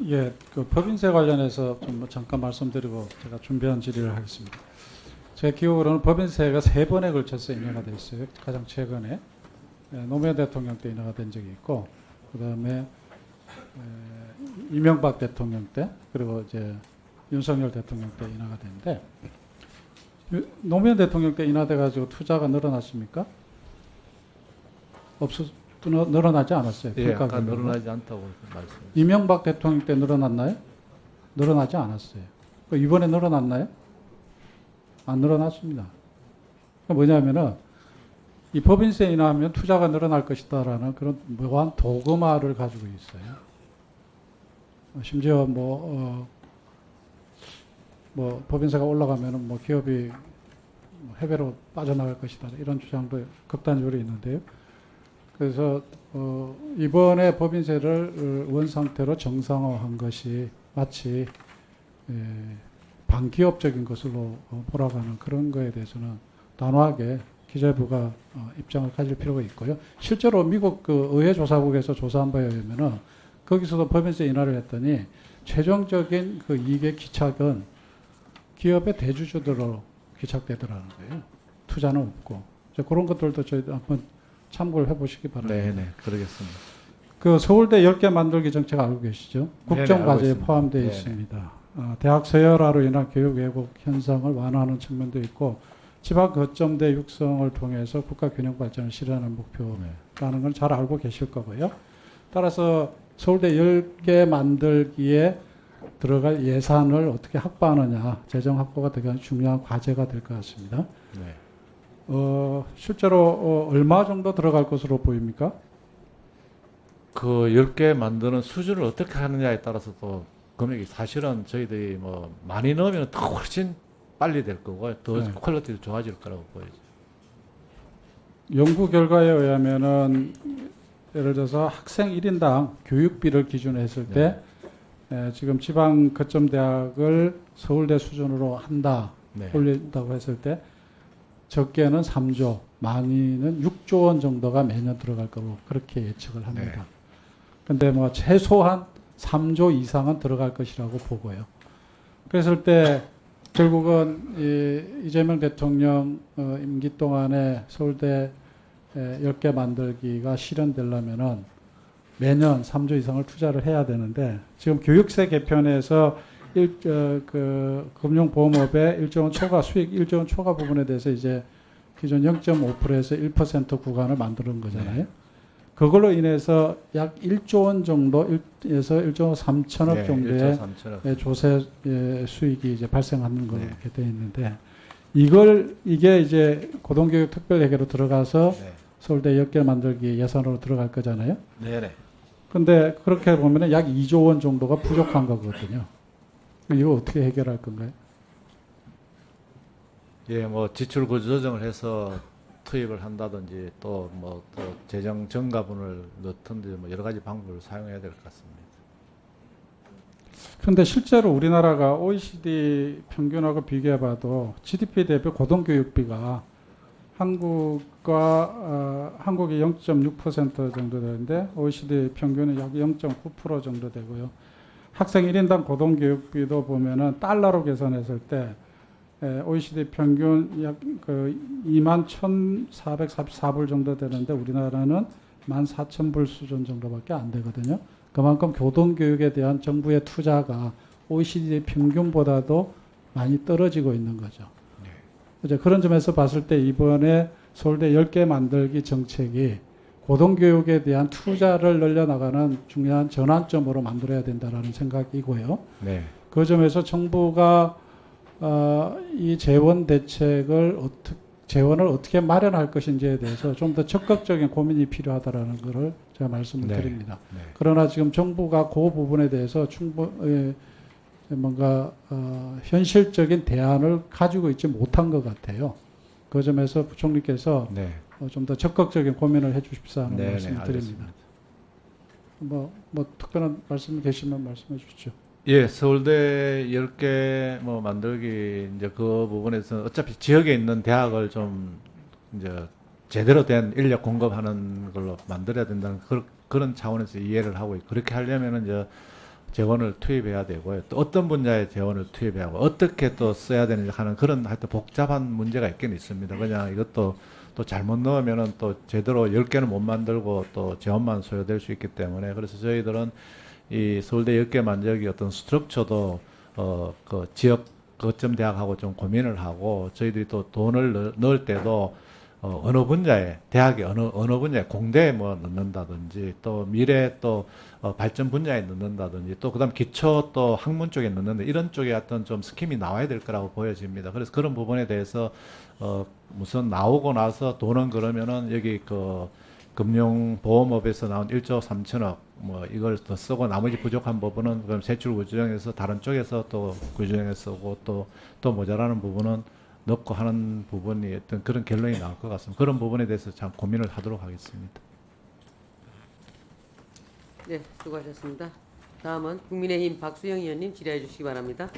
예, 그 법인세 관련해서 좀뭐 잠깐 말씀드리고 제가 준비한 질의를 하겠습니다. 제 기억으로는 법인세가 3번에 걸쳐서 인하가 돼 있어요. 가장 최근에 노무현 대통령 때 인하가 된 적이 있고, 그 다음에 이명박 대통령 때, 그리고 이제 윤석열 대통령 때 인하가 됐는데, 노무현 대통령 때 인하돼가지고 투자가 늘어났습니까? 늘어나지 않았어요. 예, 평가 아까 결과가. 늘어나지 않다고 말씀. 이명박 대통령 때 늘어났나요? 늘어나지 않았어요. 이번에 늘어났나요? 안 늘어났습니다. 뭐냐면은 이 법인세 인하하면 투자가 늘어날 것이다라는 그런 묘한 도그마를 가지고 있어요. 심지어 뭐 법인세가 올라가면은 뭐 기업이 해외로 빠져나갈 것이다 이런 주장도 극단적으로 있는데요. 그래서 이번에 법인세를 원 상태로 정상화한 것이 마치 반기업적인 것으로 몰아가는 그런 거에 대해서는 단호하게 기재부가 입장을 가질 필요가 있고요. 실제로 미국 그 의회조사국에서 조사한 바에 의하면은 거기서도 법인세 인하를 했더니 최종적인 그 이익의 기착은 기업의 대주주들로 기착되더라는 거예요. 투자는 없고. 그런 것들도 저희 한번 참고를 해보시기 바랍니다. 네, 그러겠습니다. 그 서울대 10개 만들기 정책 알고 계시죠? 국정과제에 네네, 포함되어 네네. 있습니다. 대학 서열화로 인한 교육 왜곡 현상을 완화하는 측면도 있고 지방 거점대 육성을 통해서 국가 균형 발전을 실현하는 목표라는 걸 잘 알고 계실 거고요. 따라서 서울대 10개 만들기에 들어갈 예산을 어떻게 확보하느냐, 재정 확보가 되게 중요한 과제가 될 것 같습니다. 네. 실제로 얼마 정도 들어갈 것으로 보입니까? 그 10개 만드는 수준을 어떻게 하느냐에 따라서 또 금액이 사실은 저희들이 뭐 많이 넣으면 더 훨씬 빨리 될 거고 더 네. 퀄리티도 좋아질 거라고 보여요. 연구 결과에 의하면은 예를 들어서 학생 1인당 교육비를 기준으로 했을 때 지금 지방 거점 대학을 서울대 수준으로 한다, 네. 올린다고 했을 때 적게는 3조, 많이는 6조 원 정도가 매년 들어갈 거로 그렇게 예측을 합니다. 근데 뭐 최소한 3조 이상은 들어갈 것이라고 보고요. 그랬을 때 결국은 이재명 대통령 임기 동안에 서울대 10개 만들기가 실현되려면은 매년 3조 이상을 투자를 해야 되는데 지금 교육세 개편에서 금융보험업의 1조 원 초과 수익 1조 원 초과 부분에 대해서 이제 기존 0.5%에서 1% 구간을 만드는 거잖아요. 네. 그걸로 인해서 약 1조 원 정도에서 1조 3천억 네, 정도의 1조 3천억. 조세 수익이 이제 발생하는 걸로 네. 이렇게 되어 있는데 이게 이제 고등교육 특별회계로 들어가서 네. 서울대 10개 만들기 예산으로 들어갈 거잖아요. 네네. 근데 그렇게 보면 약 2조 원 정도가 부족한 거거든요. 이거 어떻게 해결할 건가요? 예, 뭐 지출 구조 조정을 해서 투입을 한다든지 또 뭐 또 재정 증가분을 넣든지 뭐 여러 가지 방법을 사용해야 될 것 같습니다. 그런데 실제로 우리나라가 OECD 평균하고 비교해봐도 GDP 대비 고등교육비가 한국이 0.6% 정도 되는데 OECD 평균은 약 0.9% 정도 되고요. 학생 1인당 고등교육비도 보면은 달러로 계산했을 때 OECD 평균 약 21,444불 정도 되는데 우리나라는 14,000불 수준 정도밖에 안 되거든요. 그만큼 고등교육에 대한 정부의 투자가 OECD 평균보다도 많이 떨어지고 있는 거죠. 이제 그런 점에서 봤을 때 이번에 서울대 10개 만들기 정책이 고등교육에 대한 투자를 늘려나가는 중요한 전환점으로 만들어야 된다라는 생각이고요. 네. 그 점에서 정부가 이 재원을 어떻게 마련할 것인지에 대해서 좀 더 적극적인 고민이 필요하다라는 것을 제가 말씀을 드립니다. 네. 그러나 지금 정부가 그 부분에 대해서 충분히 뭔가 현실적인 대안을 가지고 있지 못한 것 같아요. 그 점에서 부총리께서 네. 좀 더 적극적인 고민을 해주십사 하는 네, 말씀을 드립니다. 뭐 특별한 말씀 계시면 말씀해 주십시오. 예, 서울대 10개 뭐 만들기 이제 그 부분에서 어차피 지역에 있는 대학을 좀 이제 제대로 된 인력 공급하는 걸로 만들어야 된다는 그런 차원에서 이해를 하고 있고 그렇게 하려면은 이제 재원을 투입해야 되고요. 또 어떤 분야에 재원을 투입해야 하고 어떻게 또 써야 되는지 하는 그런 하여튼 복잡한 문제가 있긴 있습니다. 그냥 이것도 또 잘못 넣으면은 또 제대로 10개는 못 만들고 또 재원만 소요될 수 있기 때문에 그래서 저희들은 이 서울대 10개 만들기 어떤 스트럭처도 그 지역 거점 대학하고 좀 고민을 하고 저희들이 또 돈을 넣을 때도 어느 분야에 대학이 어느 분야에 공대에 뭐 넣는다든지 또 미래 또 발전 분야에 넣는다든지 또 그다음 기초 또 학문 쪽에 넣는다 이런 쪽에 어떤 좀 스킴이 나와야 될 거라고 보여집니다. 그래서 그런 부분에 대해서 무슨 나오고 나서 돈은 그러면은 여기 그 금융보험업에서 나온 1조 3천억 뭐 이걸 더 쓰고 나머지 부족한 부분은 그럼 세출 구조정에서 다른 쪽에서 또 구조정에 쓰고 또 모자라는 부분은 넣고 하는 부분이 어떤 그런 결론이 나올 것 같습니다. 그런 부분에 대해서 참 고민을 하도록 하겠습니다. 네, 수고하셨습니다. 다음은 국민의힘 박수영 의원님 질의해 주시기 바랍니다.